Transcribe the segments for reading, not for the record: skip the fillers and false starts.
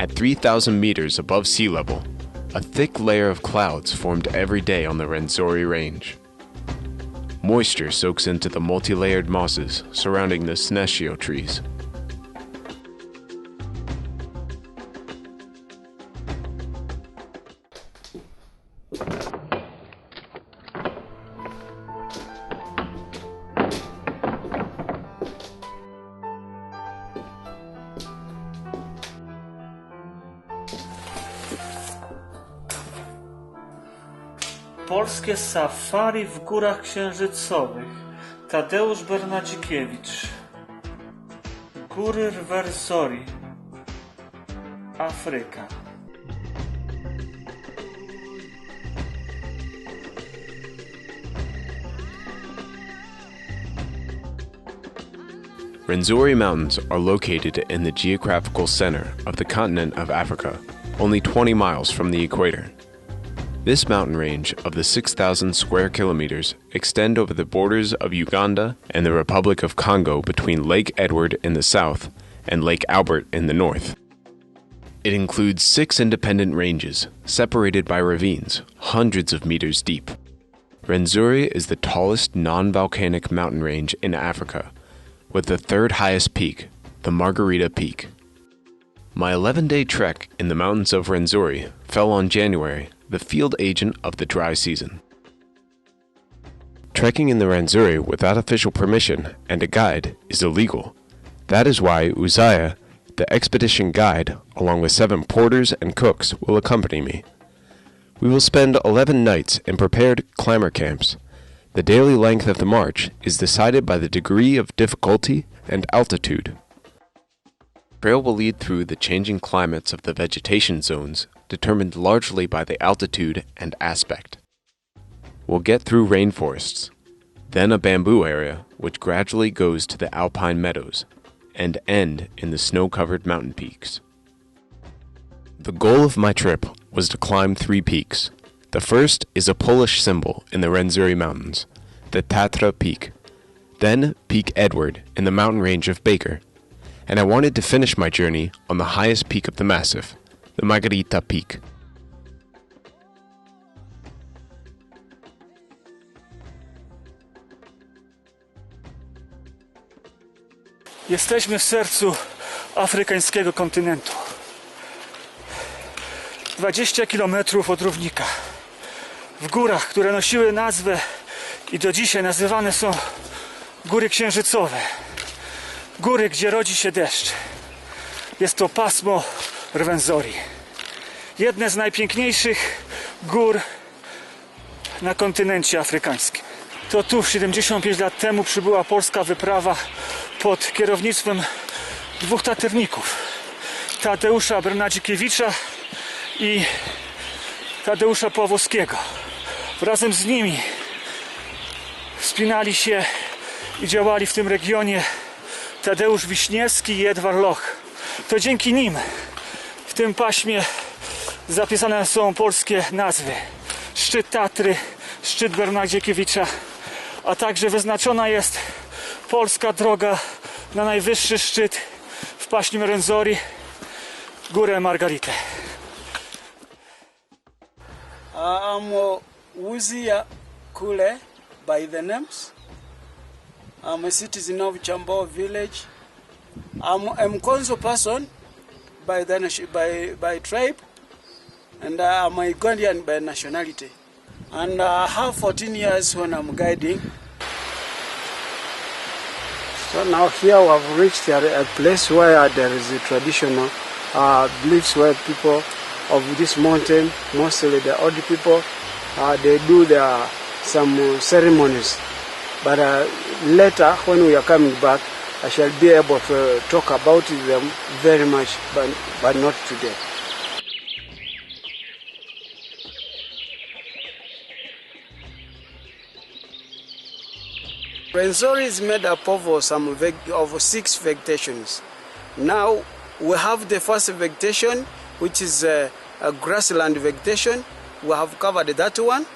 At 3,000 meters above sea level, a thick layer of clouds formed every day on the Rwenzori range. Moisture soaks into the multi-layered mosses surrounding the senecio trees. Polskie safari w Górach Księżycowych. Tadeusz Bernadzikiewicz. Góry Rwenzori. Afryka. Rwenzori Mountains are located in the geographical center of the continent of Africa, only 20 miles from the equator. This mountain range of the 6,000 square kilometers extend over the borders of Uganda and the Republic of Congo between Lake Edward in the south and Lake Albert in the north. It includes 6 independent ranges, separated by ravines, hundreds of meters deep. Rwenzori is the tallest non-volcanic mountain range in Africa, with the 3rd highest peak, the Margherita Peak. My 11-day trek in the mountains of Rwenzori fell on January, the field agent of the dry season. Trekking in the Rwenzori without official permission and a guide is illegal. That is why Uzziah, the expedition guide, along with 7 porters and cooks, will accompany me. We will spend 11 nights in prepared climber camps. The daily length of the march is decided by the degree of difficulty and altitude. The trail will lead through the changing climates of the vegetation zones, determined largely by the altitude and aspect. We'll get through rainforests, then a bamboo area which gradually goes to the alpine meadows, and end in the snow-covered mountain peaks. The goal of my trip was to climb 3 peaks. The first is a Polish symbol in the Rwenzori Mountains, the Tatra Peak, then Peak Edward in the mountain range of Baker, and I wanted to finish my journey on the highest peak of the massif, the Margherita Peak. Jesteśmy w sercu afrykańskiego kontynentu. 20 km od równika. W górach, które nosiły nazwę i do dzisiaj nazywane są Góry Księżycowe. Góry, gdzie rodzi się deszcz. Jest to pasmo Rwenzori. Jedne z najpiękniejszych gór na kontynencie afrykańskim. To tu 75 lat temu przybyła polska wyprawa pod kierownictwem 2 taterników. Tadeusza Bernadzikiewicza i Tadeusza Pławowskiego. Razem z nimi wspinali się i działali w tym regionie Tadeusz Wiśniewski i Edward Loch. To dzięki nim w tym paśmie zapisane są polskie nazwy. Szczyt Tatry, szczyt Bernadzikiewicza, a także wyznaczona jest polska droga na najwyższy szczyt w paśmie Rwenzori, górę Margheritę. I'm Uzziah Kule by the names. I'm a citizen of Chambo village. I'm a Mkonzo person by tribe, and I'm a Ugandan by nationality. And I have 14 years when I'm guiding. So now here we have reached a place where there is a traditional beliefs where people of this mountain, mostly the old people, they do some ceremonies. But later, when we are coming back, I shall be able to talk about them very much, but not today. Rwenzori is made up of 6 vegetations. Now we have the first vegetation, which is a grassland vegetation. We have covered that one.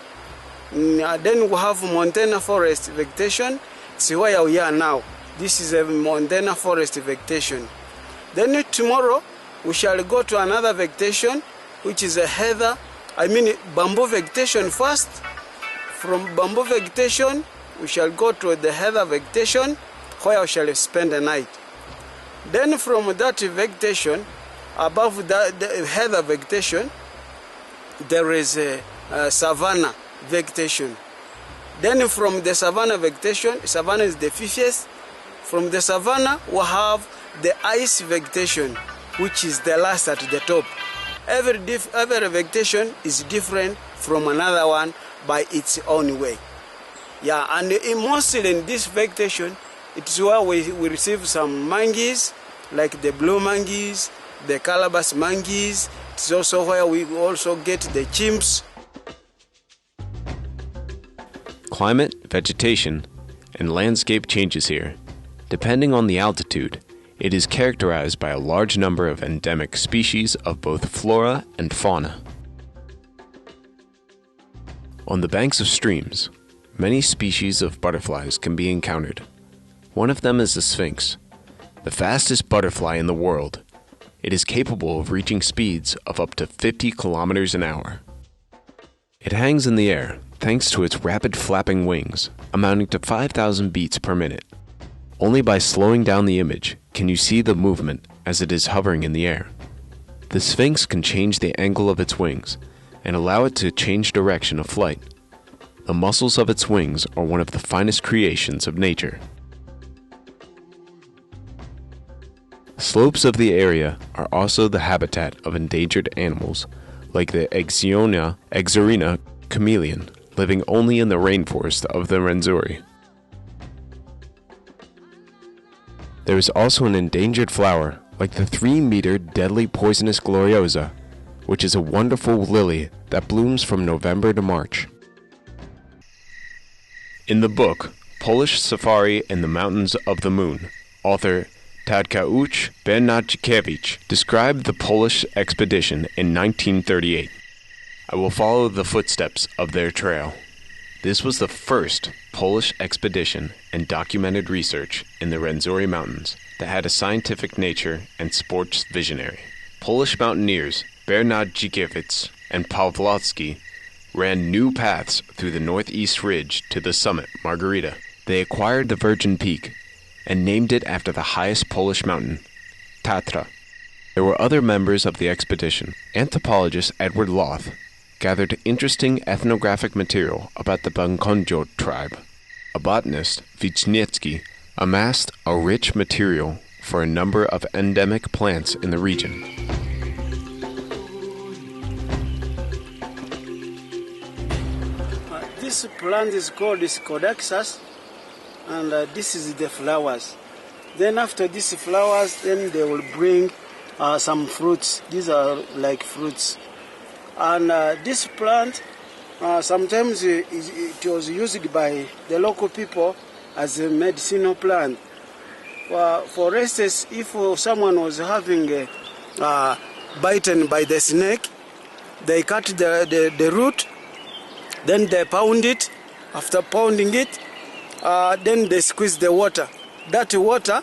Then we have montana forest vegetation. See where we are now. This is a montana forest vegetation. Then tomorrow we shall go to another vegetation, which is a bamboo vegetation first. From bamboo vegetation, we shall go to the heather vegetation, where we shall spend the night. Then from that vegetation, above the heather vegetation, there is a savanna vegetation. Then from the savanna vegetation, savanna is the fifth. From the savanna, we have the ice vegetation, which is the last at the top. Every vegetation is different from another one by its own way. Yeah, and mostly in this vegetation, it's where we receive some monkeys, like the blue monkeys, the calabash monkeys. It's also where we also get the chimps. Climate, vegetation, and landscape changes here. Depending on the altitude, it is characterized by a large number of endemic species of both flora and fauna. On the banks of streams, many species of butterflies can be encountered. One of them is the sphinx, the fastest butterfly in the world. It is capable of reaching speeds of up to 50 kilometers an hour. It hangs in the air thanks to its rapid flapping wings, amounting to 5,000 beats per minute. Only by slowing down the image can you see the movement as it is hovering in the air. The sphinx can change the angle of its wings and allow it to change direction of flight. The muscles of its wings are one of the finest creations of nature. Slopes of the area are also the habitat of endangered animals, like the Exorina chameleon, living only in the rainforest of the Rwenzori. There is also an endangered flower, like the 3-meter deadly poisonous gloriosa, which is a wonderful lily that blooms from November to March. In the book, Polish Safari in the Mountains of the Moon, author Tadeusz Bernatkiewicz described the Polish expedition in 1938. I will follow the footsteps of their trail. This was the first Polish expedition and documented research in the Rwenzori Mountains that had a scientific nature and sports visionary. Polish mountaineers Bernatkiewicz and Pawlowski ran new paths through the northeast ridge to the summit, Margherita. They acquired the Virgin Peak and named it after the highest Polish mountain, Tatra. There were other members of the expedition. Anthropologist Edward Loth gathered interesting ethnographic material about the Bankonjo tribe. A botanist, Wisniewski, amassed a rich material for a number of endemic plants in the region. This plant is called Codaxus, and this is the flowers. Then after these flowers, then they will bring some fruits. These are like fruits. And this plant, sometimes it was used by the local people as a medicinal plant. For instance, if someone was having bitten by the snake, they cut the root, then they pound it. After pounding it, then they squeeze the water. That water,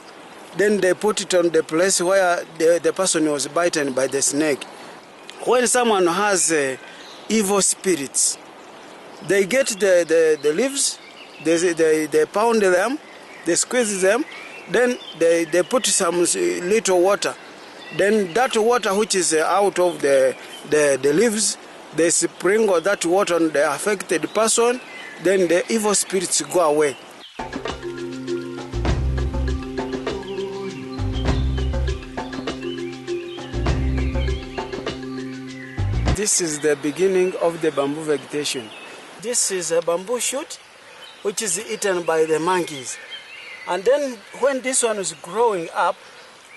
then they put it on the place where the person was bitten by the snake. When someone has evil spirits, they get the leaves, they pound them, they squeeze them, then they put some little water. Then that water which is out of the leaves, they sprinkle that water on the affected person, then the evil spirits go away. This is the beginning of the bamboo vegetation. This is a bamboo shoot which is eaten by the monkeys. And then when this one is growing up,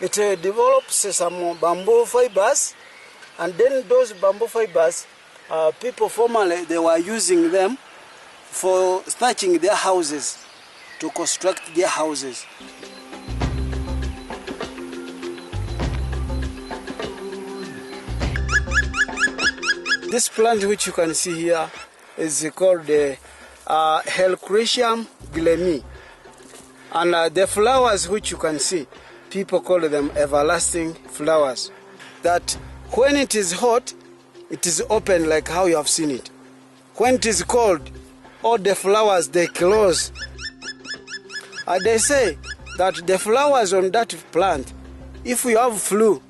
it develops some bamboo fibers, and then those bamboo fibers, people formerly they were using them for thatching their houses, to construct their houses. This plant which you can see here is called the Helcretium glemi. And the flowers which you can see, people call them everlasting flowers. that when it is hot, it is open like how you have seen it. When it is cold, all the flowers, they close. They say that the flowers on that plant, if you have flu,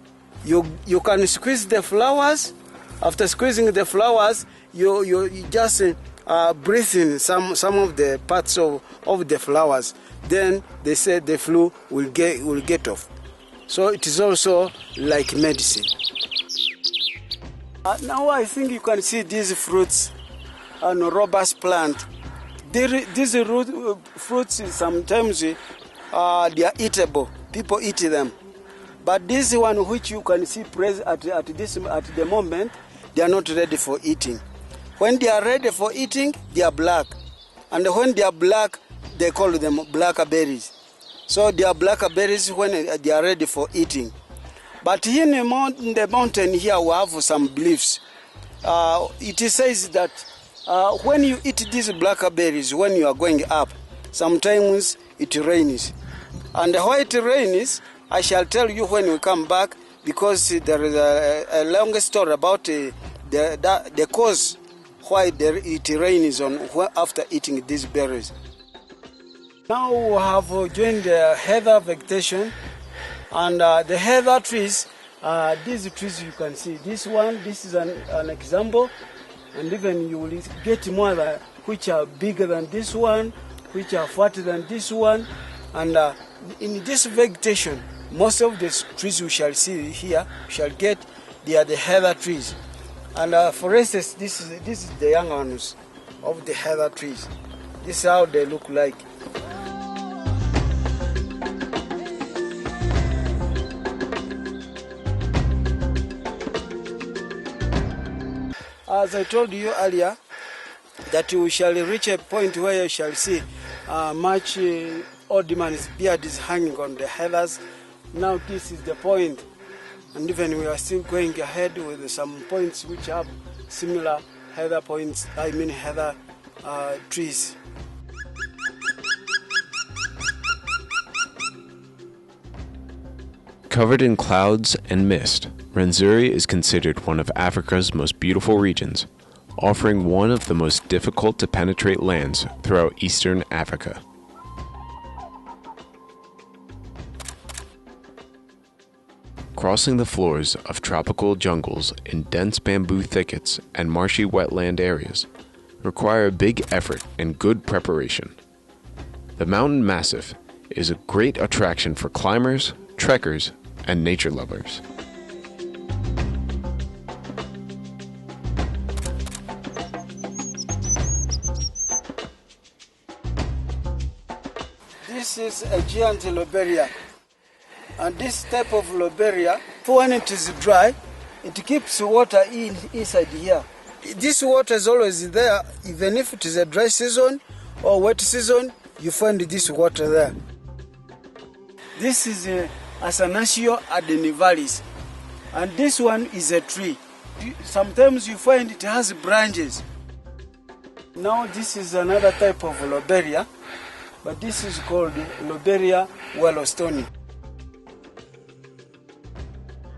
you can squeeze the flowers. After squeezing the flowers, you just breathe in some of the parts of the flowers. Then they say the flu will get off. So it is also like medicine. Now I think you can see these fruits on a robust plant. These fruits sometimes they are eatable. People eat them. But this one which you can see at the moment, they are not ready for eating. When they are ready for eating, they are black. And when they are black, they call them blackberries. So they are blackberries when they are ready for eating. But here in the mountain here, we have some beliefs. It says that when you eat these blackberries, when you are going up, sometimes it rains. And why it rains, I shall tell you when we come back, because there is a long story about the cause why it rains after eating these berries. Now we have joined the heather vegetation, and the heather trees, these trees you can see. This is an example, and even you will get more which are bigger than this one, which are fatter than this one. And in this vegetation, most of the trees we shall see here, they are the heather trees. And for instance, this is the young ones of the heather trees. This is how they look like. As I told you earlier, that we shall reach a point where you shall see much old man's beard is hanging on the heathers. Now this is the point, and even we are still going ahead with some points which have similar heather points, heather trees. Covered in clouds and mist, Rwenzori is considered one of Africa's most beautiful regions, offering one of the most difficult to penetrate lands throughout eastern Africa. Crossing the floors of tropical jungles in dense bamboo thickets and marshy wetland areas require a big effort and good preparation. The mountain massif is a great attraction for climbers, trekkers, and nature lovers. This is a giant lobelia, and this type of lobelia, when it is dry, it keeps water inside here. This water is always there, even if it is a dry season or wet season, you find this water there. This is a Asanasio adenivalis, and this one is a tree. Sometimes you find it has branches. Now this is another type of lobelia, but this is called Lobelia yellowstone.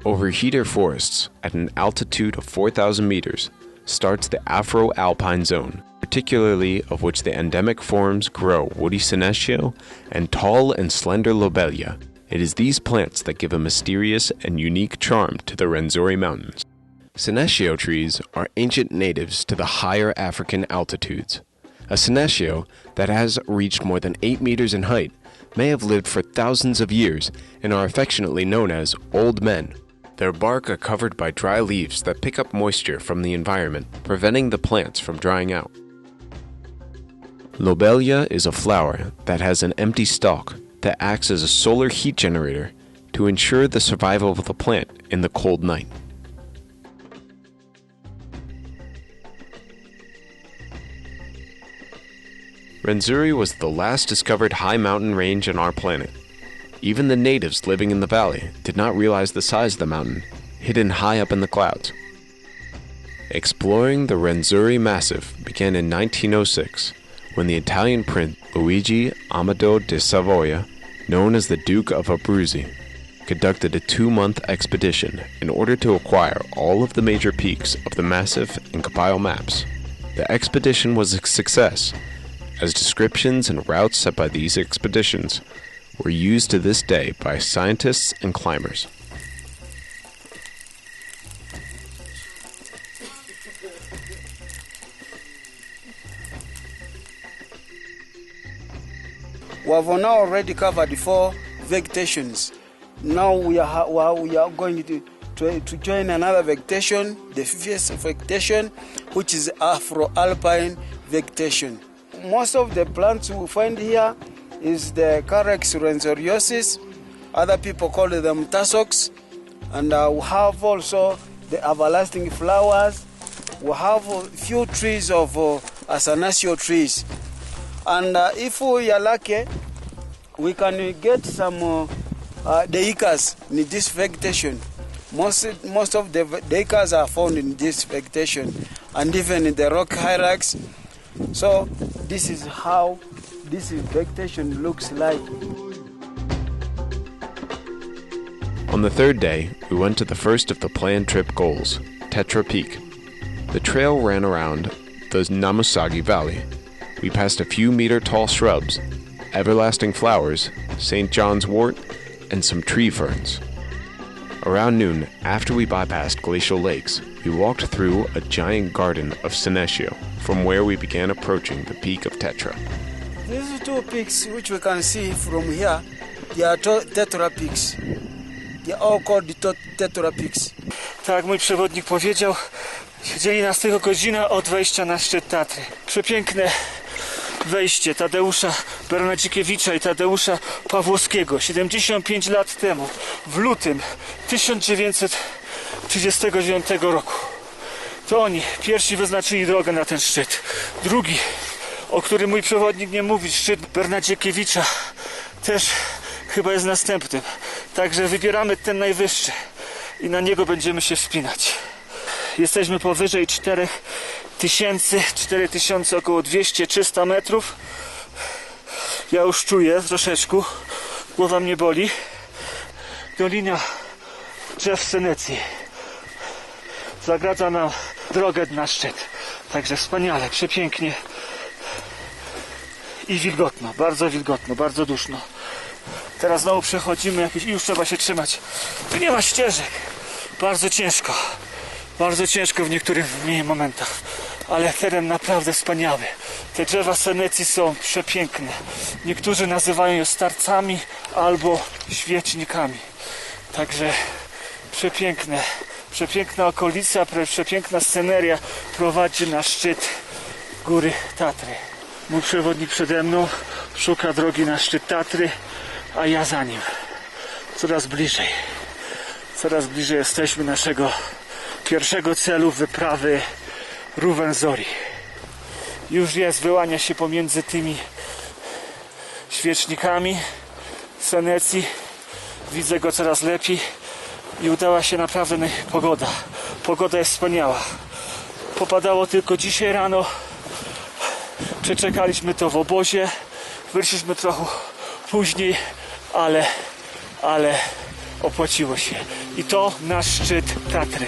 Over heater forests at an altitude of 4,000 meters starts the Afroalpine zone, particularly of which the endemic forms grow woody senecio and tall and slender lobelia. It is these plants that give a mysterious and unique charm to the Rwenzori Mountains. Senecio trees are ancient natives to the higher African altitudes. A senecio that has reached more than 8 meters in height may have lived for thousands of years and are affectionately known as old men. Their bark are covered by dry leaves that pick up moisture from the environment, preventing the plants from drying out. Lobelia is a flower that has an empty stalk that acts as a solar heat generator to ensure the survival of the plant in the cold night. Rwenzori was the last discovered high mountain range on our planet. Even the natives living in the valley did not realize the size of the mountain, hidden high up in the clouds. Exploring the Rwenzori Massif began in 1906, when the Italian prince Luigi Amadeo de Savoia, known as the Duke of Abruzzi, conducted a 2-month expedition in order to acquire all of the major peaks of the massif and compile maps. The expedition was a success, as descriptions and routes set by these expeditions were used to this day by scientists and climbers. We have now already covered 4 vegetations. Now we are going to join another vegetation, the 5th vegetation, which is Afroalpine vegetation. Most of the plants we find here is the Carex Rwenzori. Other people call them tussocks. And we have also the everlasting flowers. We have a few trees of asanasio trees. And if we are lucky, we can get some dacres in this vegetation. Most of the dacres are found in this vegetation, and even in the rock hyrax. So this is how this vegetation looks like. On the 3rd day, we went to the first of the planned trip goals, Tetra Peak. The trail ran around the Namusagi Valley. We passed a few meter-tall shrubs, everlasting flowers, St. John's wort, and some tree ferns. Around noon, after we bypassed glacial lakes, we walked through a giant garden of senecio, from where we began approaching the peak of Tetra. These 2 peaks which we can see from here, they are Tetra peaks. They are all called the Tetra peaks. Tak jak mój przewodnik powiedział, dzieli nas tylko godzina od wejścia na szczyt Tatry. Przepiękne wejście Tadeusza Bernadzikiewicza i Tadeusza Pawłowskiego 75 lat temu, w lutym 1939 roku. To oni pierwsi wyznaczyli drogę na ten szczyt. Drugi, o którym mój przewodnik nie mówi, szczyt Bernadzikiewicza, też chyba jest następnym. Także wybieramy ten najwyższy i na niego będziemy się wspinać. Jesteśmy powyżej 4000, około 200-300 metrów. Ja już czuję troszeczkę, głowa mnie boli. Dolina drzew Senecji zagradza nam drogę na szczyt. Także wspaniale, przepięknie i wilgotno, bardzo duszno. Teraz znowu przechodzimy jakieś i już trzeba się trzymać. Tu nie ma ścieżek. Bardzo ciężko w niektórych momentach, ale teren naprawdę wspaniały. Te drzewa Senecji są przepiękne. Niektórzy nazywają je starcami albo świecznikami. Także przepiękna okolica, przepiękna sceneria prowadzi na szczyt góry Tatry. Mój przewodnik przede mną szuka drogi na szczyt Tatry, a ja za nim. Coraz bliżej jesteśmy naszego pierwszego celu wyprawy Ruwenzori. Już wyłania się pomiędzy tymi świecznikami Senecji. Widzę go coraz lepiej i udała się naprawdę pogoda. Pogoda jest wspaniała. Popadało tylko dzisiaj rano. Przeczekaliśmy to w obozie. Wyszliśmy trochę później, ale opłaciło się. I to nasz szczyt Tatry.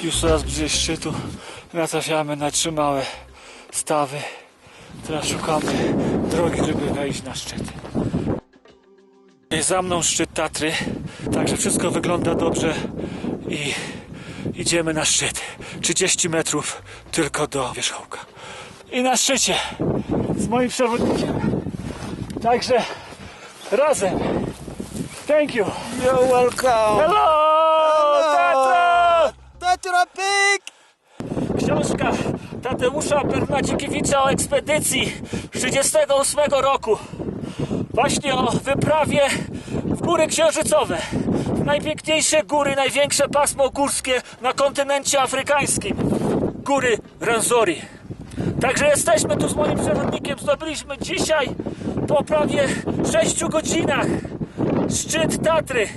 Już coraz bliżej szczytu natrafiamy na 3 małe stawy. Teraz szukamy drogi, żeby wejść na szczyt. Jest za mną szczyt Tatry, także wszystko wygląda dobrze i idziemy na szczyt. 30 metrów tylko do wierzchołka. I na szczycie z moim przewodnikiem. Także razem. Thank you. You're welcome. Hello! Tatra! Tetra Peak! Książka Tadeusza Bernadzikiewicza o ekspedycji 1938 roku. Właśnie o wyprawie w góry księżycowe. Najpiękniejsze góry, największe pasmo górskie na kontynencie afrykańskim. Góry Rwenzori. Także jesteśmy tu z moim przewodnikiem. Zdobyliśmy dzisiaj po prawie 6 godzinach. Szczyt Tatry.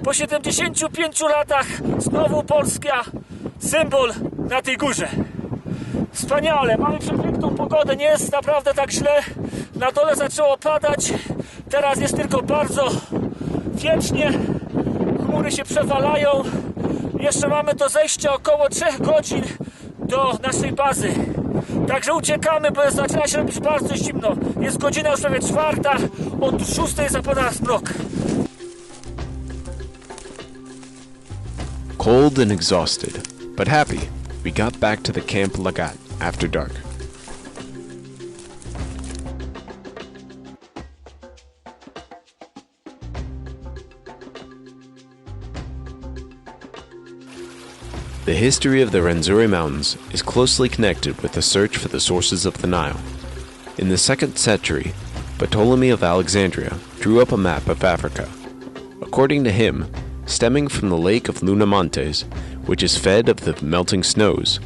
Po 75 latach znowu Polska symbol na tej górze. Wspaniale, mamy przepiękną pogodę, nie jest naprawdę tak źle. Na dole zaczęło padać, teraz jest tylko bardzo wiecznie. Chmury się przewalają. Jeszcze mamy do zejścia około 3 godzin do naszej bazy. Także uciekamy, bo zaczyna się robić bardzo zimno. Jest godzina już prawie 4, od 6 zapada zmrok. Cold and exhausted, but happy, we got back to the Camp Lagat after dark. The history of the Rwenzori Mountains is closely connected with the search for the sources of the Nile. In the 2nd century, Ptolemy of Alexandria drew up a map of Africa. According to him, stemming from the lake of Lunamontes, which is fed of the melting snows,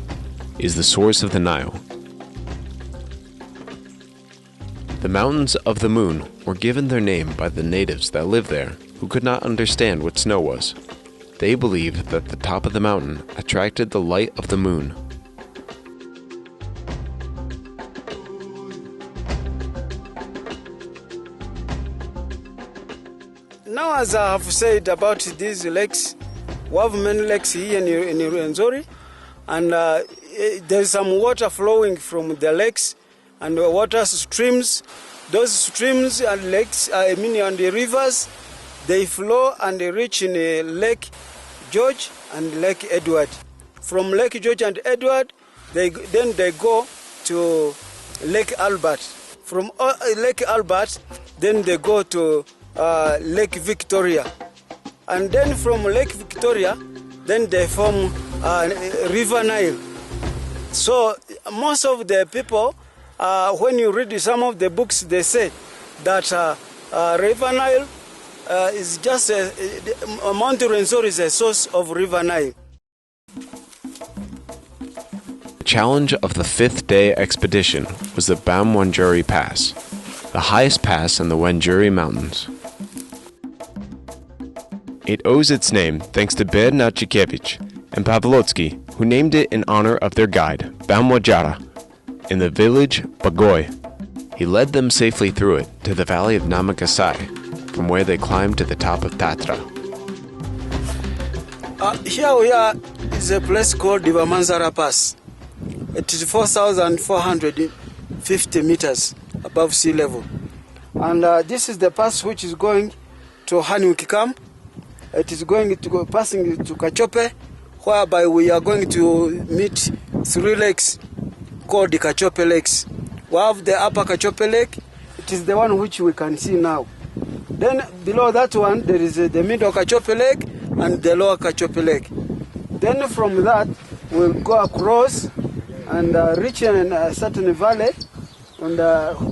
is the source of the Nile. The Mountains of the Moon were given their name by the natives that lived there, who could not understand what snow was. They believed that the top of the mountain attracted the light of the moon. Now, as I have said about these lakes, we have many lakes here in Rwenzori, and there's some water flowing from the lakes and the water streams. Those streams and lakes, and the rivers, they flow and they reach in Lake George and Lake Edward. From Lake George and Edward, then they go to Lake Albert. From Lake Albert, then they go to Lake Victoria. And then from Lake Victoria, then they form River Nile. So most of the people, when you read some of the books, they say that River Nile is just Mount Rwenzori is a source of River Nile. The challenge of the 5th day expedition was the Rwenzori Pass, the highest pass in the Rwenzori Mountains. It owes its name thanks to Bernard Chikevich and Pavlotsky, who named it in honor of their guide, Rwenzori, in the village Bagoy. He led them safely through it to the valley of Namagasai, from where they climbed to the top of Tatra. Here we are is a place called the Rwenzori Pass. It is 4,450 meters above sea level. And this is the pass which is going to Hanwiki Camp. It is going to go passing to Kachope, whereby we are going to meet 3 lakes called the Kachope Lakes. We have the upper Kachope Lake. It is the one which we can see now. Then below that one, there is the middle Kachope Lake and the lower Kachope Lake. Then from that, we'll go across and reach a certain valley, and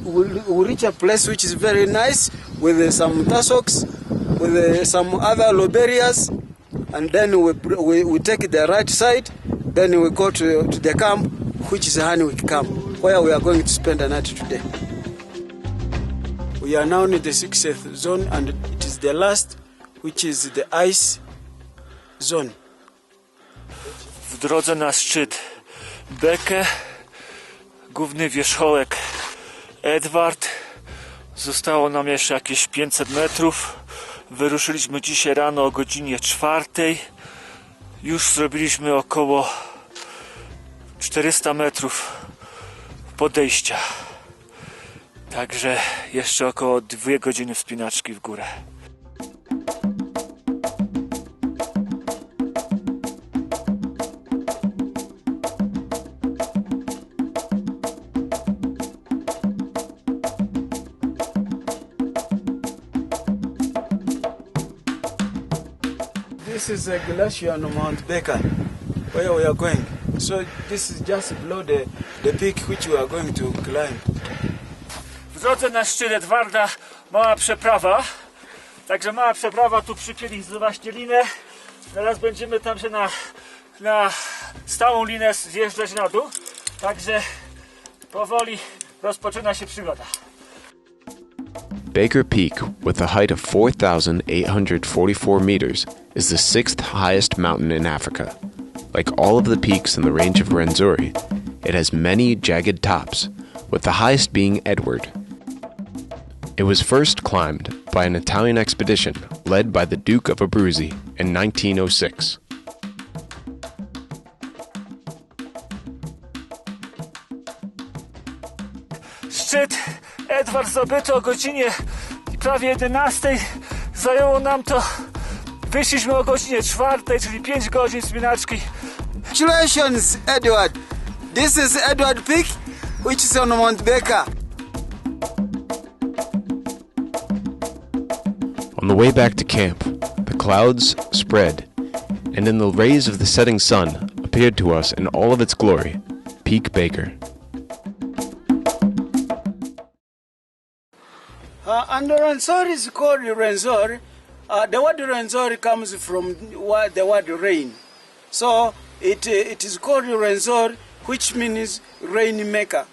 we'll reach a place which is very nice with some tussocks, with some other loberias, and then we take the right side, then we go to the camp, which is Hanwiki Camp, where we are going to spend the night today. We are now in the 6th zone, and it is the last, which is the ice zone. W drodze na szczyt Bekę, główny wierzchołek Edward. Zostało nam jeszcze jakieś 500 metrów. Wyruszyliśmy dzisiaj rano o godzinie 4. Już zrobiliśmy około 400 metrów podejścia. Także jeszcze około 2 godziny wspinaczki w górę. This is a glacier on Mount Baker, where we are going. So this is just below the peak which we are going to climb. W drodze na szczyt Edwarda mała przeprawa. Także mała przeprawa, tu przypięli właśnie linę. Teraz będziemy tam się na stałą linę zjeżdżać na dół. Także powoli rozpoczyna się przygoda. Baker Peak, with a height of 4,844 meters, is the sixth highest mountain in Africa. Like all of the peaks in the range of Rwenzori, it has many jagged tops, with the highest being Edward. It was first climbed by an Italian expedition led by the Duke of Abruzzi in 1906. Szczyt Edward zdobyto o godzinie prawie 11. Zajęło nam to, wyszliśmy o godzinie 4, czyli 5 godzin wspinaczki. Congratulations, Edward. This is Edward Peak, which is on Mount Baker. On the way back to camp, the clouds spread, and in the rays of the setting sun appeared to us in all of its glory, Peak Baker. And the Rwenzori is called Rwenzori. The word Rwenzori comes from the word rain. So it is called Rwenzori, which means rainmaker.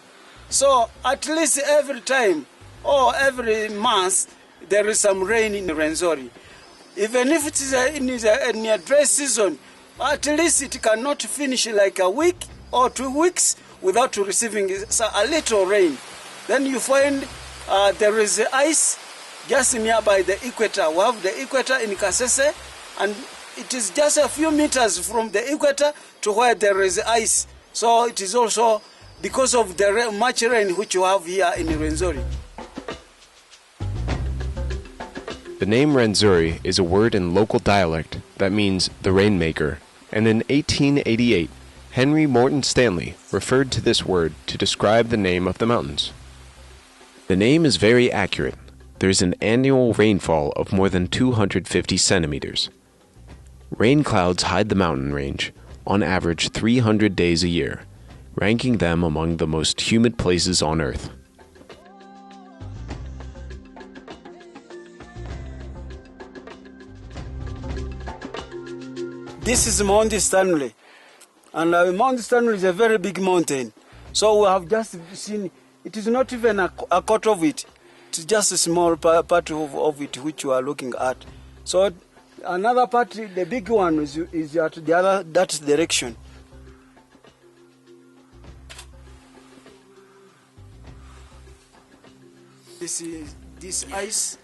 So at least every time or every month there is some rain in Rwenzori. Even if it is in a dry season, at least it cannot finish like a week or 2 weeks without receiving a little rain. Then you find there is ice just nearby the equator. We have the equator in Kasese, and it is just a few meters from the equator to where there is ice. So it is also because of the much rain which you have here in Rwenzori. The name Rwenzori is a word in local dialect that means the rainmaker, and in 1888, Henry Morton Stanley referred to this word to describe the name of the mountains. The name is very accurate. There is an annual rainfall of more than 250 centimeters. Rain clouds hide the mountain range, on average 300 days a year, ranking them among the most humid places on Earth. This is Mount Stanley, and Mount Stanley is a very big mountain. So we have just seen, it is not even a quarter of it. It's just a small part of it which you are looking at. So another part, the big one, is at the other that direction. This ice,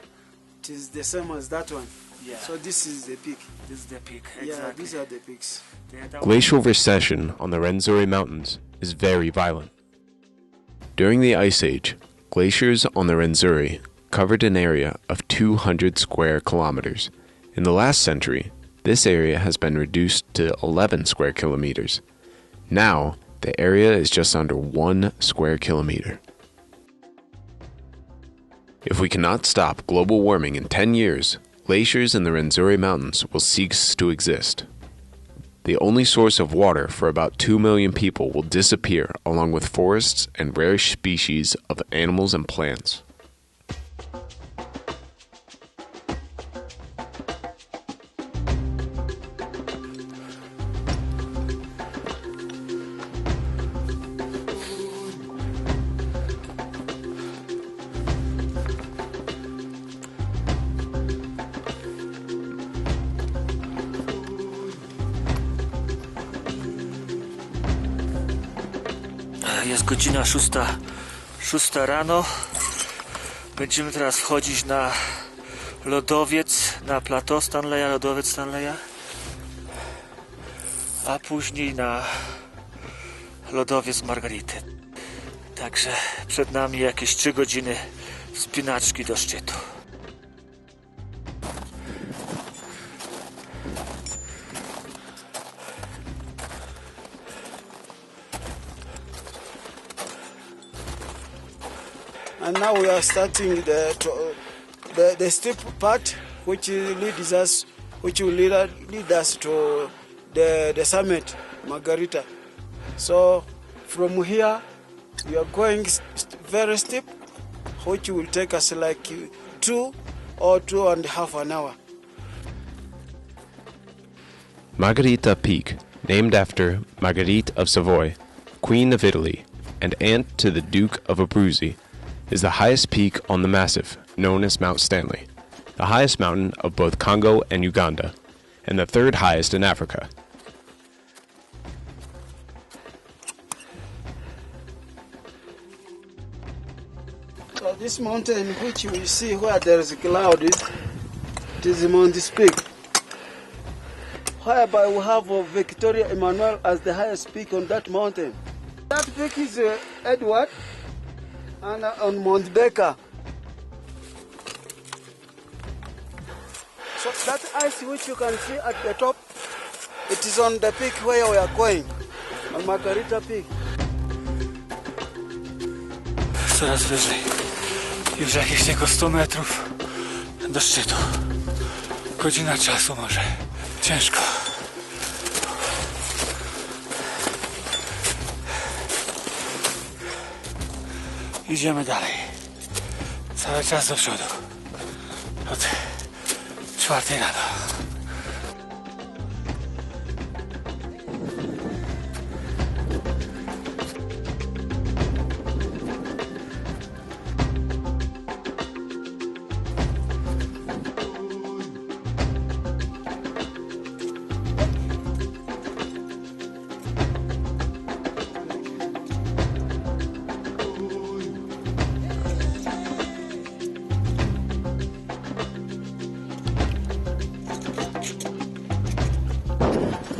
it is the same as that one. Yeah. So this is the peak. This is the peak. Exactly. Yeah, these are the peaks. Glacial recession on the Rwenzori Mountains is very violent. During the Ice Age, glaciers on the Rwenzori covered an area of 200 square kilometers. In the last century, this area has been reduced to 11 square kilometers. Now, the area is just under 1 square kilometer. If we cannot stop global warming in 10 years, glaciers in the Rwenzori Mountains will cease to exist. The only source of water for about 2 million people will disappear, along with forests and rare species of animals and plants. Jest godzina 6 rano. Będziemy teraz wchodzić na lodowiec, na plateau Stanleya, lodowiec Stanleya, a później na lodowiec Margherity. Także przed nami jakieś 3 godziny wspinaczki do szczytu. And now we are starting the steep part, which will lead us to the summit, Margherita. So from here we are going very steep, which will take us like 2 or 2.5 an hour. Margherita Peak, named after Margherita of Savoy, Queen of Italy, and aunt to the Duke of Abruzzi, is the highest peak on the massif, known as Mount Stanley, the highest mountain of both Congo and Uganda, and the third highest in Africa. So this mountain which we see where there is a cloud, it is Mount Peak. Whereby we have Victoria Emmanuel as the highest peak on that mountain. That peak is Edward and on Mount Baker. So that ice which you can see at the top, it is on the peak where we are going, on Margherita Peak. Coraz wyżej. Już jakieś tylko 100 metrów do szczytu. Godzina czasu może. Ciężko. Idziemy dalej. Cały czas do przodu. Od 4 rano.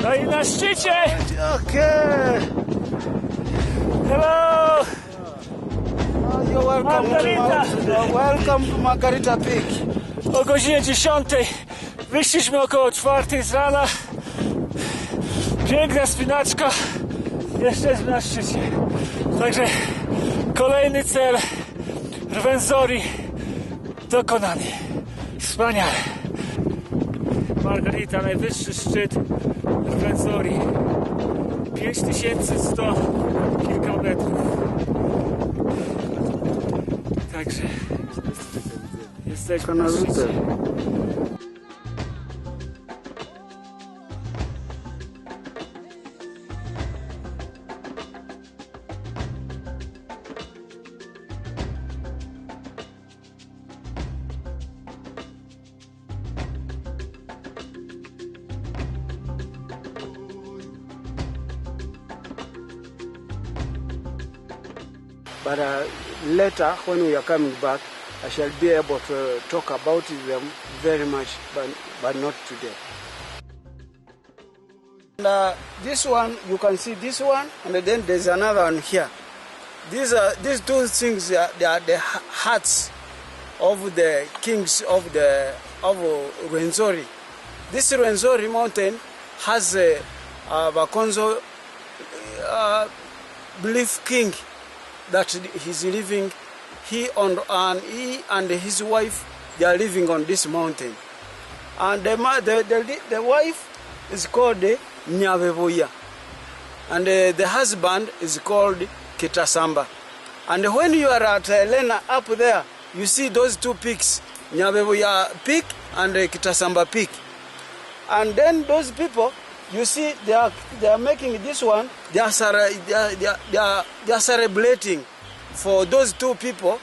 No i na szczycie! Okay. Hello! You're welcome. Margherita. You're welcome to Margherita Peak. O godzinie 10 wyszliśmy około 4 z rana. Piękna spinaczka. Jeszcze jest na szczycie. Także kolejny cel Rwenzori dokonany. Wspaniale. Margherita, najwyższy szczyt Rwenzori. 5100 kilka metrów. Także jesteśmy na szczycie. But later, when we are coming back, I shall be able to talk about them very much, but not today. And, this one, you can see this one, and then there's another one here. These two things, they are the hearts of the kings of Rwenzori. This Rwenzori mountain has a Bakonzo belief king that he's living. He and his wife, they are living on this mountain. And the wife is called Nyabebuya, and the husband is called Kitasamba. And when you are at Elena up there, you see those two peaks, Nyabebuya Peak and Kitasamba Peak. And then those people, you see, they are making this one. They are celebrating for those two people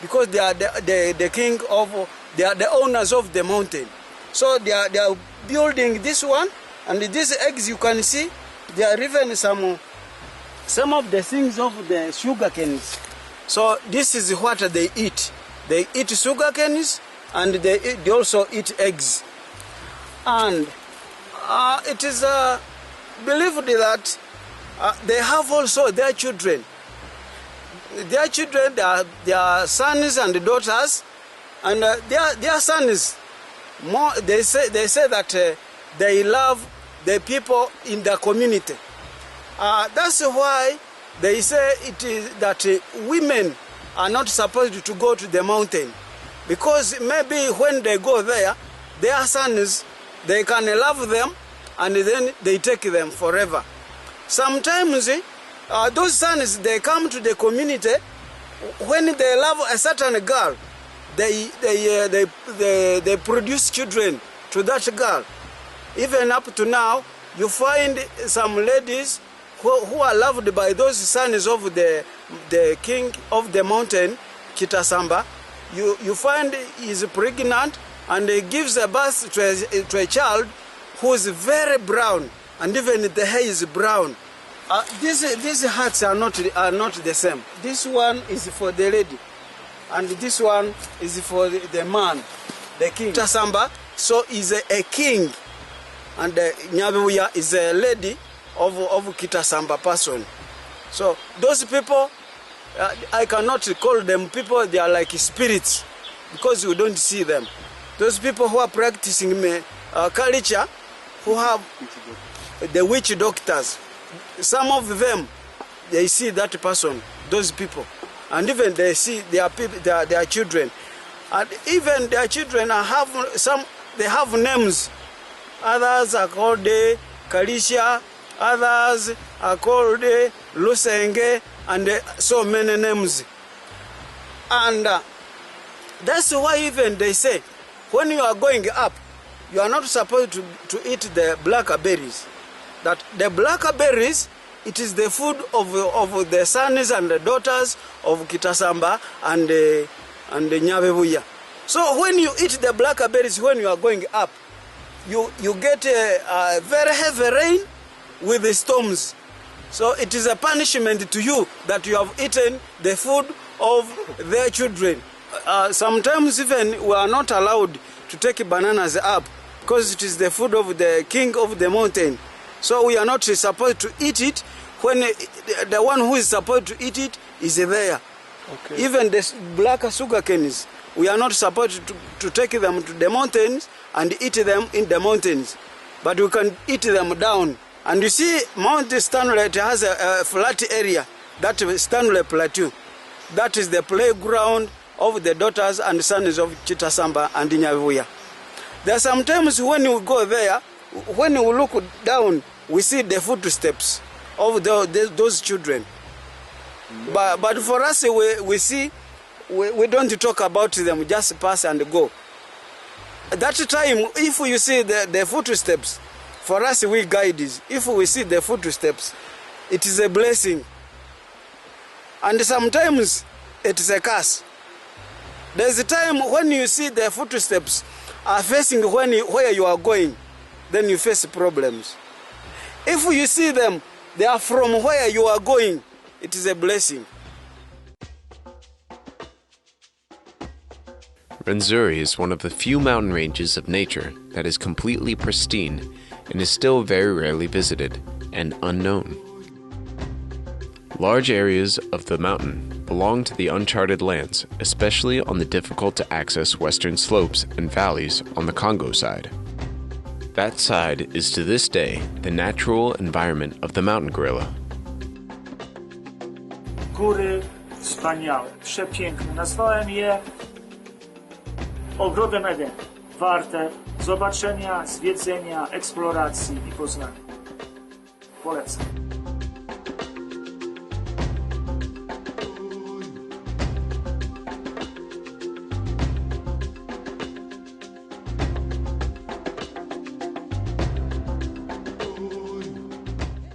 because they are the king of. They are the owners of the mountain. So they are building this one, and these eggs you can see. They are even some of the things of the sugar canes. So this is what they eat. They eat sugar canes, and they also eat eggs. And it is believed that they have also their children. Their children, their sons and daughters, and their sons. They say that they love the people in the community. That's why they say it is that women are not supposed to go to the mountain, because maybe when they go there, their sons, they can love them, and then they take them forever. Sometimes those sons, they come to the community. When they love a certain girl, they produce children to that girl. Even up to now, you find some ladies who are loved by those sons of the king of the mountain, Kitasamba. you find is pregnant and he gives a birth to a child who is very brown, and even the hair is brown. These hats are not the same. This one is for the lady, and this one is for the man, the king. Tasamba so is a king, and Nyabuya is a lady of Kitasamba person. So those people, I cannot call them people. They are like spirits because you don't see them. Those people who are practicing culture, who have the witch doctors, some of them, they see that person, those people, and even they see their people, their children, and even their children they have names. Others are called Kalisha, others are called Lusenge, and so many names. And that's why even they say, when you are going up, you are not supposed to eat the blackberries. That the blackberries, it is the food of the sons and the daughters of Kitasamba and Nyabebuya. So when you eat the blackberries when you are going up, you get a very heavy rain with the storms. So it is a punishment to you that you have eaten the food of their children. Sometimes even we are not allowed to take bananas up because it is the food of the king of the mountain. So we are not supposed to eat it when the one who is supposed to eat it is there. Okay. Even the black sugar canes, we are not supposed to take them to the mountains and eat them in the mountains, but we can eat them down. And you see, Mount Stanley has a flat area, that Stanley Plateau. That is the playground of the daughters and sons of Kitasamba and Nyavuya. There are sometimes when you go there, when you look down, we see the footsteps of those children. But for us, we see, we don't talk about them, just pass and go. At that time, if you see the footsteps, for us, we guides, if we see the footsteps, it is a blessing. And sometimes it is a curse. There's a time when you see the footsteps are facing where you are going, then you face problems. If you see them, they are from where you are going, it is a blessing. Rwenzori is one of the few mountain ranges of nature that is completely pristine and is still very rarely visited and unknown. Large areas of the mountain belong to the uncharted lands, especially on the difficult-to-access western slopes and valleys on the Congo side. That side is to this day the natural environment of the mountain gorilla. Góry wspaniałe, przepiękne. Nazwałem je ogrodem Edenu. Warte zobaczenia, zwiedzenia, eksploracji i poznania. Polecam.